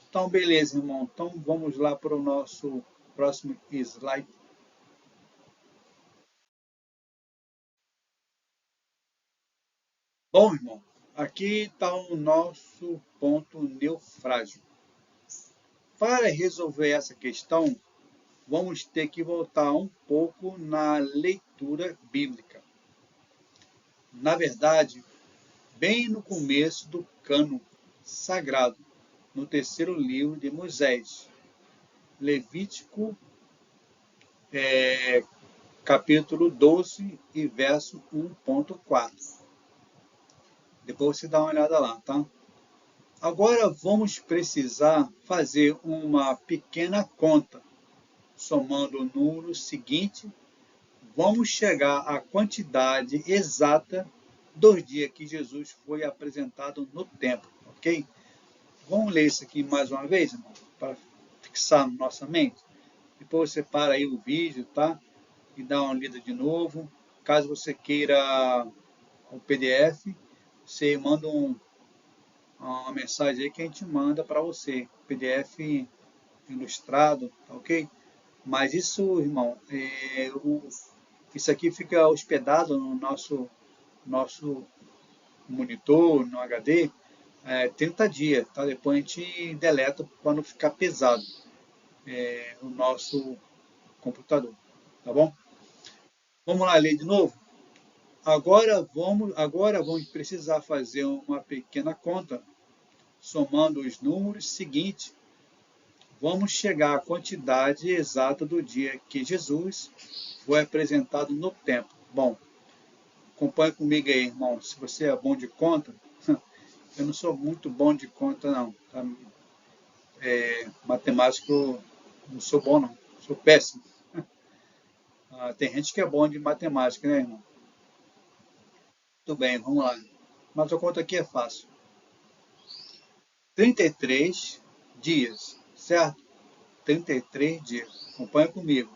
Então, beleza, irmão. Então, vamos lá para o nosso próximo slide. Bom, irmão, aqui está o nosso ponto neofrágil. Para resolver essa questão, vamos ter que voltar um pouco na leitura bíblica. Na verdade, bem no começo do cânon sagrado, no terceiro livro de Moisés, Levítico, capítulo 12 e verso 1.4. Depois você dá uma olhada lá, tá? Agora vamos precisar fazer uma pequena conta. Somando o número seguinte, vamos chegar à quantidade exata dos dias que Jesus foi apresentado no templo, ok? Vamos ler isso aqui mais uma vez, irmão, para fixar na nossa mente. Depois você para aí o vídeo, tá? E dá uma lida de novo. Caso você queira o PDF, você manda uma mensagem aí que a gente manda para você. PDF ilustrado, tá ok? Mas isso, irmão, isso aqui fica hospedado no nosso monitor, no HD, 30 dias, tá? Depois a gente deleta para não ficar pesado o nosso computador, tá bom? Vamos lá ler de novo? Agora vamos precisar fazer uma pequena conta, somando os números seguintes, vamos chegar à quantidade exata do dia que Jesus foi apresentado no templo. Bom, acompanhe comigo aí, irmão. Se você é bom de conta, eu não sou muito bom de conta, não. Tá? Matemático, não sou bom, não. Sou péssimo. Tem gente que é bom de matemática, né, irmão? Tudo bem, vamos lá. Mas a conta aqui é fácil. 33 dias, certo? 33 dias. Acompanha comigo.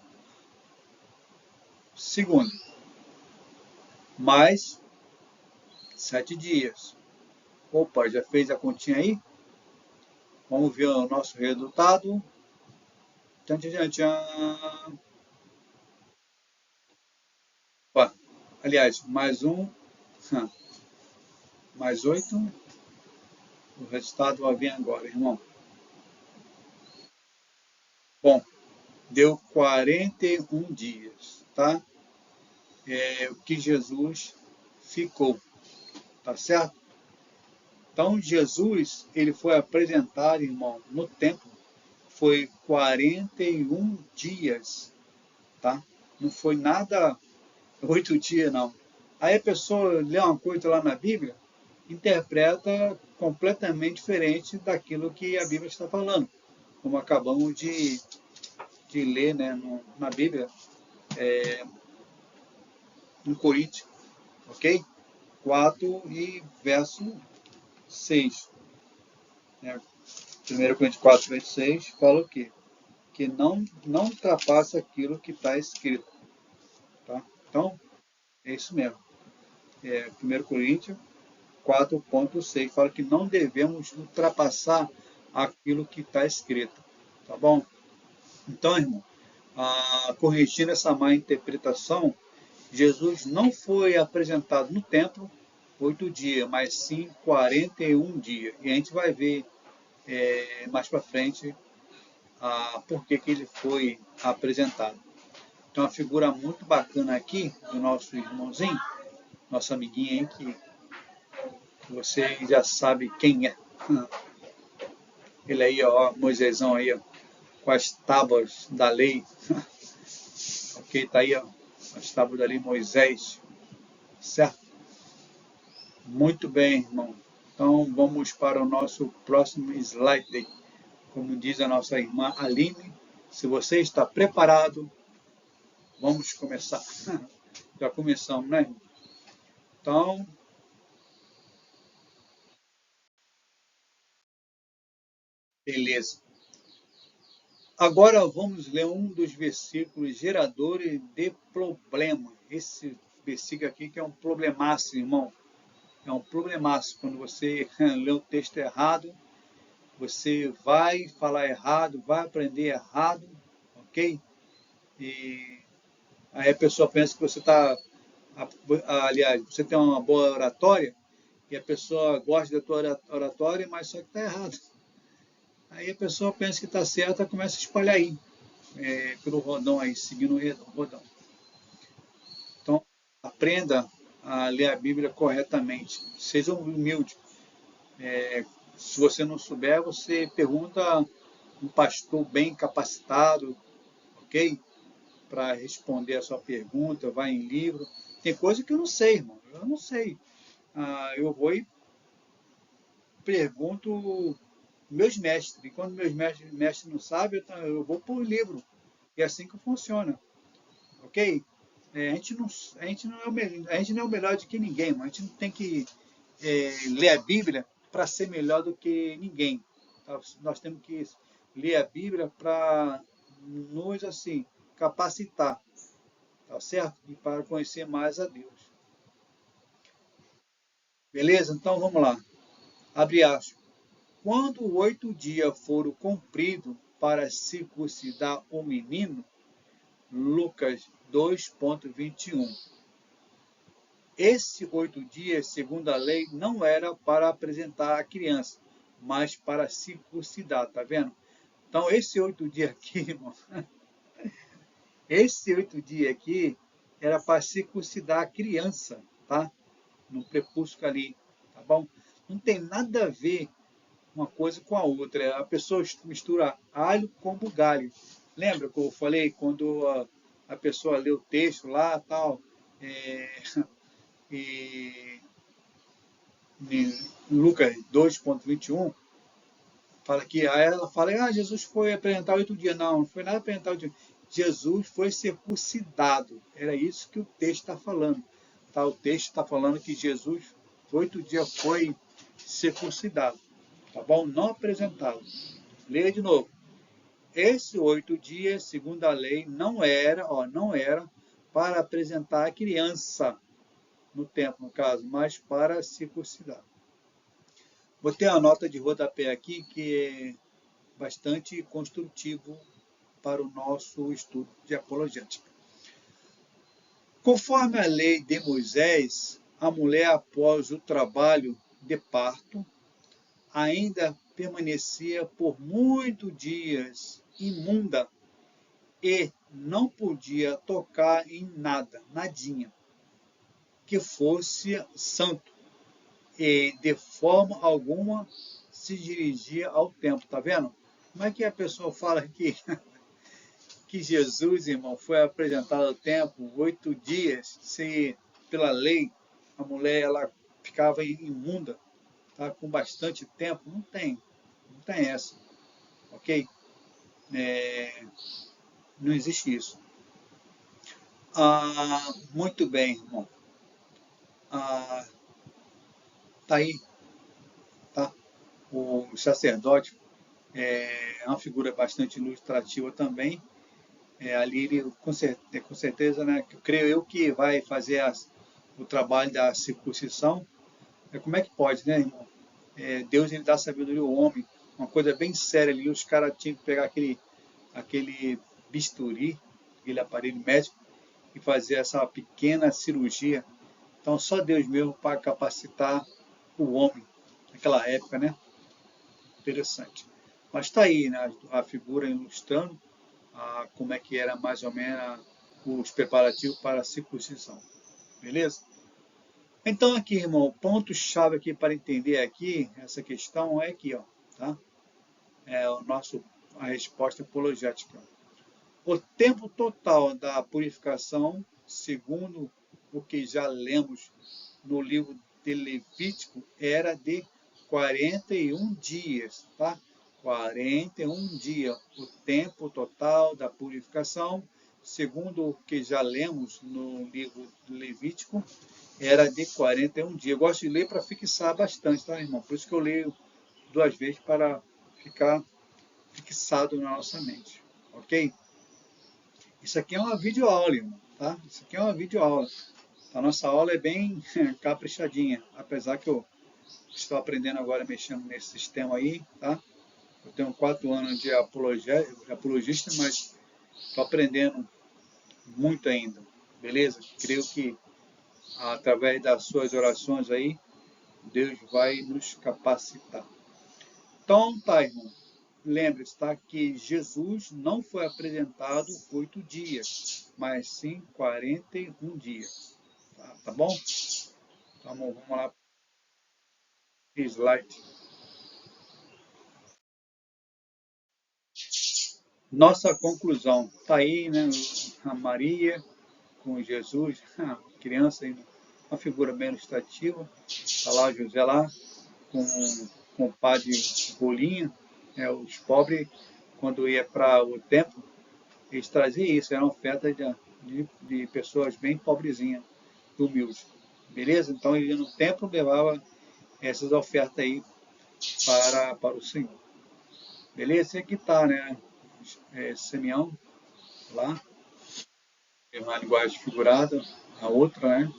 Segundo, mais 7 dias. Opa, já fez a continha aí? Vamos ver o nosso resultado. Tchan, tchan, tchan. Opa, aliás, mais um, mais 8. O resultado vai vir agora, irmão. Bom, deu 41 dias, tá? O que Jesus ficou, tá certo? Então, Jesus, ele foi apresentado, irmão, no templo, foi 41 dias, tá? Não foi nada 8 dias, não. Aí a pessoa lê uma coisa lá na Bíblia, interpreta completamente diferente daquilo que a Bíblia está falando, como acabamos de ler, né, na Bíblia, em Coríntios, ok? 4 e verso 6. Né? 1 Coríntios 4, verso 6 fala o quê? Que não ultrapassa aquilo que está escrito. Tá? Então, é isso mesmo. 1 Coríntios 4.6 fala que não devemos ultrapassar aquilo que está escrito. Tá bom? Então, irmão, corrigindo essa má interpretação, Jesus não foi apresentado no templo 8 dias, mas sim 41 dias. E a gente vai ver mais para frente por que ele foi apresentado. Então, uma figura muito bacana aqui do nosso irmãozinho, nosso amiguinho aí, que você já sabe quem é. Ele aí, ó, Moisésão aí, ó, com as tábuas da lei. Ok, tá aí, ó, as tábuas da lei, Moisés, certo? Muito bem, irmão. Então, vamos para o nosso próximo slide. Como diz a nossa irmã Aline, se você está preparado, vamos começar. Já começamos, né? Então, beleza. Agora vamos ler um dos versículos geradores de problema. Esse versículo aqui que é um problemaço, irmão. É um problemaço. Quando você lê o texto errado, você vai falar errado, vai aprender errado, ok? E aí a pessoa pensa que você está, aliás, você tem uma boa oratória e a pessoa gosta da tua oratória, mas só que está errado. Aí a pessoa pensa que está certa, começa a espalhar aí, pelo rodão aí, seguindo o rodão. Então, aprenda a ler a Bíblia corretamente. Seja humilde. Se você não souber, você pergunta um pastor bem capacitado, ok? Para responder a sua pergunta, vai em livro. Tem coisa que eu não sei, irmão. Eu não sei. Eu vou e pergunto meus mestres. E quando meus mestres não sabem, eu vou para o livro. E é assim que funciona, ok? A gente não é o melhor de que ninguém, mas a gente não tem que ler a Bíblia para ser melhor do que ninguém. Tá? Nós temos que ler a Bíblia para nos assim capacitar, tá certo? E para conhecer mais a Deus. Beleza? Então vamos lá. Abre aspas. Quando 8 dias foram cumpridos para circuncidar o menino, Lucas 2,21. Esses 8 dias, segundo a lei, não era para apresentar a criança, mas para circuncidar, tá vendo? Então, esse 8 dias aqui, irmão, esse 8 dias aqui era para circuncidar a criança, tá? No prepúcio ali, tá bom? Não tem nada a ver uma coisa com a outra. A pessoa mistura alho com bugalho. Lembra que eu falei quando a pessoa lê o texto lá tal, é, e em Lucas 2,21, fala que aí ela fala, Jesus foi apresentar 8 dias. Não, não foi nada apresentar 8 dias. Jesus foi circuncidado. Era isso que o texto está falando. Tá? O texto está falando que Jesus, 8 dias, foi circuncidado. Tá bom? Não apresentado. Leia de novo. Esses 8 dias, segundo a lei, não era para apresentar a criança no templo, no caso, mas para circuncidar. Vou ter uma nota de rodapé aqui que é bastante construtivo para o nosso estudo de apologética. Conforme a lei de Moisés, a mulher, após o trabalho de parto, ainda permanecia por muitos dias imunda e não podia tocar em nada, nadinha, que fosse santo, e de forma alguma se dirigia ao templo. Tá vendo? Como é que a pessoa fala que Jesus, irmão, foi apresentado ao templo 8 dias, se pela lei a mulher ela ficava imunda, tá? Com bastante tempo? Não tem essa, ok? Não existe isso. Muito bem, irmão. Tá aí, tá? O sacerdote é uma figura bastante ilustrativa também. Ali ele, com certeza, né, creio eu que vai fazer o trabalho da circuncisão. Como é que pode, né, irmão? Deus ele dá sabedoria ao homem, uma coisa bem séria ali. Os caras tinham que pegar aquele bisturi, aquele aparelho médico, e fazer essa pequena cirurgia. Então, só Deus mesmo para capacitar o homem naquela época, né? Interessante. Mas está aí, né, a figura ilustrando como é que era mais ou menos os preparativos para a circuncisão. Beleza? Então aqui, irmão, o ponto-chave aqui para entender aqui essa questão é aqui, ó, tá? A resposta apologética. O tempo total da purificação, segundo o que já lemos no livro de Levítico, era de 41 dias, tá? 41 dias, o tempo total da purificação, segundo o que já lemos no livro de Levítico, era de 41 dias. Eu gosto de ler para fixar bastante, tá, irmão? Por isso que eu leio 2 vezes para ficar fixado na nossa mente, ok? Isso aqui é uma videoaula, irmão, tá? Isso aqui é uma videoaula. A nossa aula é bem caprichadinha, apesar que eu estou aprendendo agora mexendo nesse sistema aí, tá? Eu tenho 4 anos de apologista, mas estou aprendendo muito ainda, beleza? Creio que através das suas orações aí, Deus vai nos capacitar. Então, tá, irmão. Lembre-se, tá, que Jesus não foi apresentado 8 dias, mas sim 41 dias. Tá bom? Então, vamos lá. Slide. Nossa conclusão. Tá aí, né? A Maria com Jesus, criança, uma figura bem ilustrativa. Está lá José lá, com o padre Bolinha. Os pobres, quando ia para o templo, eles traziam isso, era uma oferta de pessoas bem pobrezinhas, humildes. Beleza? Então ele ia no templo e levava essas ofertas aí para o Senhor. Beleza? E aqui está, né? Simeão, lá, é uma linguagem figurada, a outra, né?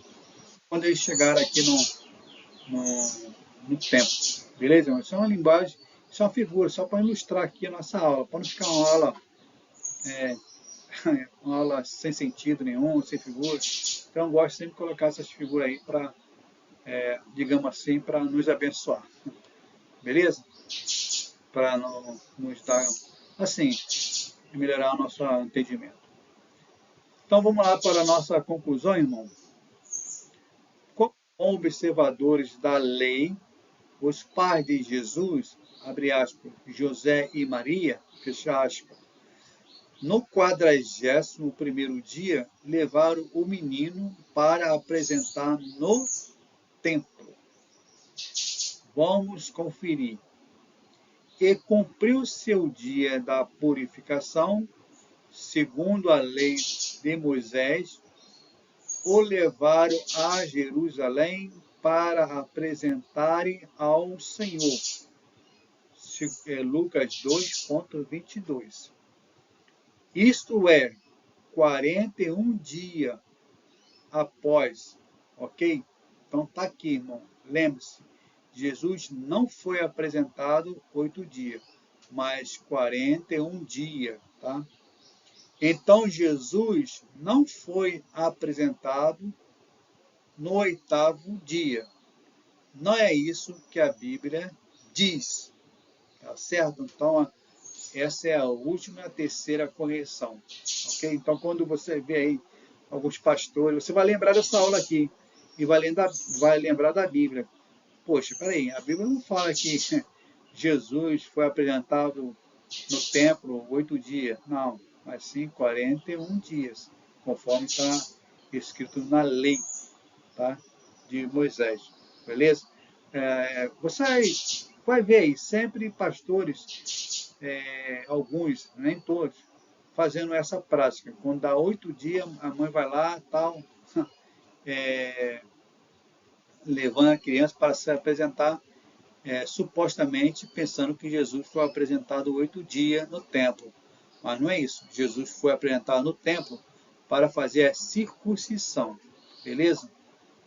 Quando eles chegaram aqui no templo. Beleza? Isso é uma linguagem, isso é uma figura, só para ilustrar aqui a nossa aula, para não ficar uma aula, uma aula sem sentido nenhum, sem figura. Então eu gosto sempre de colocar essas figuras aí para, digamos assim, para nos abençoar. Beleza? Para nos dar, assim, melhorar o nosso entendimento. Então vamos lá para a nossa conclusão, irmão. Como observadores da lei, os pais de Jesus, abre aspas, José e Maria, fecha aspas, no 41º dia, levaram o menino para apresentar no templo. Vamos conferir. E cumpriu seu dia da purificação, segundo a lei de Moisés, o levaram a Jerusalém para apresentarem ao Senhor. Lucas 2,22. Isto é, 41 dias após, ok? Então tá aqui, irmão. Lembre-se, Jesus não foi apresentado 8 dias, mas 41 dias, tá? Então Jesus não foi apresentado no 8º dia. Não é isso que a Bíblia diz, tá certo? Então essa é a última e a terceira correção, ok? Então quando você vê aí alguns pastores, você vai lembrar dessa aula aqui e vai lembrar da Bíblia. Poxa, peraí, a Bíblia não fala que Jesus foi apresentado no templo 8 dias. Não, mas sim 41 dias, conforme está escrito na lei, tá? De Moisés. Beleza? Você vai ver aí, sempre pastores, alguns, nem todos, fazendo essa prática. Quando dá 8 dias, a mãe vai lá, tal, levando a criança para se apresentar, supostamente pensando que Jesus foi apresentado 8 dias no templo. Mas não é isso. Jesus foi apresentado no templo para fazer a circuncisão. Beleza?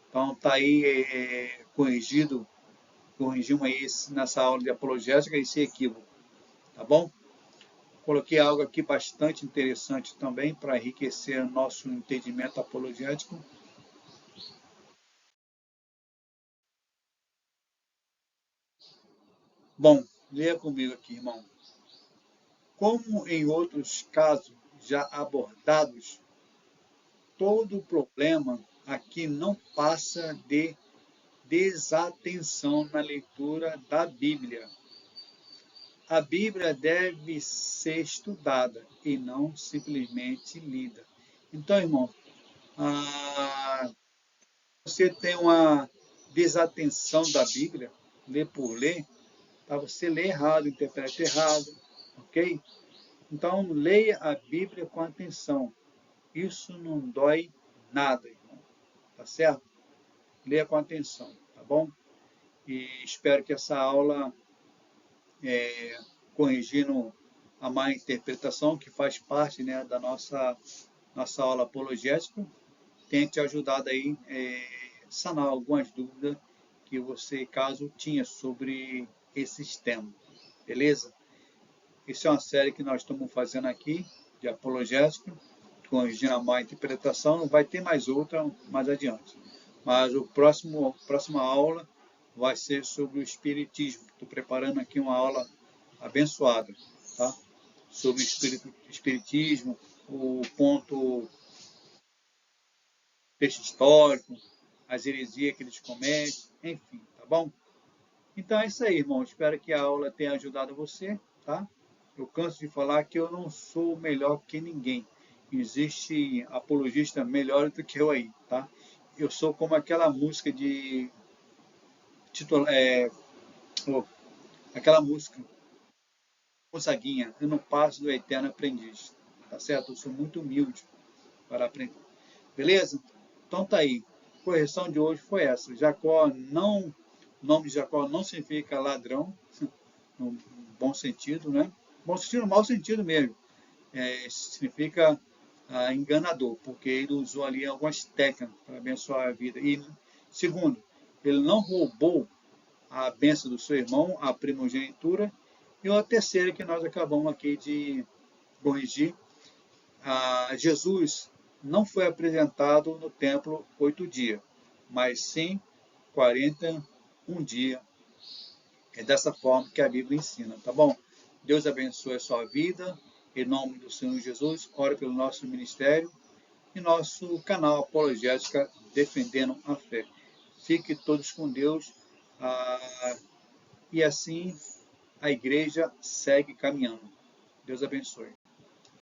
Então está aí corrigimos aí nessa aula de apologética esse equívoco. Tá bom? Coloquei algo aqui bastante interessante também para enriquecer nosso entendimento apologético. Bom, leia comigo aqui, irmão. Como em outros casos já abordados, todo problema aqui não passa de desatenção na leitura da Bíblia. A Bíblia deve ser estudada e não simplesmente lida. Então, irmão, você tem uma desatenção da Bíblia, ler por ler, tá? Você lê errado, interpreta errado, ok? Então, leia a Bíblia com atenção. Isso não dói nada, irmão. Tá certo? Leia com atenção, tá bom? E espero que essa aula, corrigindo a má interpretação, que faz parte, né, da nossa aula apologética, tenha te ajudado aí sanar algumas dúvidas que você, caso, tinha sobre esses temas. Beleza? Isso é uma série que nós estamos fazendo aqui, de apologética, corrigindo a má interpretação. Vai ter mais outra mais adiante. Mas próxima aula vai ser sobre o Espiritismo. Estou preparando aqui uma aula abençoada, tá? Sobre o Espiritismo, o ponto texto histórico, as heresias que eles cometem, enfim, tá bom? Então é isso aí, irmão. Espero que a aula tenha ajudado você, tá? Eu canso de falar que eu não sou melhor que ninguém. Existe apologista melhor do que eu aí, tá? Eu sou como aquela música de oh, aquela música Gonzaguinha, eu não passo do eterno aprendiz, tá certo? Eu sou muito humilde para aprender. Beleza? Então tá aí. A correção de hoje foi essa. Jacó não, o nome de Jacó não significa ladrão, no bom sentido, né? Bom sentido, no mau sentido mesmo. Significa enganador, porque ele usou ali algumas técnicas para abençoar a vida. E, segundo, ele não roubou a bênção do seu irmão, a primogenitura. E a terceira que nós acabamos aqui de corrigir, Jesus não foi apresentado no templo 8 dias, mas sim 41 dias. É dessa forma que a Bíblia ensina, tá bom? Deus abençoe a sua vida. Em nome do Senhor Jesus, ore pelo nosso ministério e nosso canal Apologética Defendendo a Fé. Fique todos com Deus e assim a igreja segue caminhando. Deus abençoe.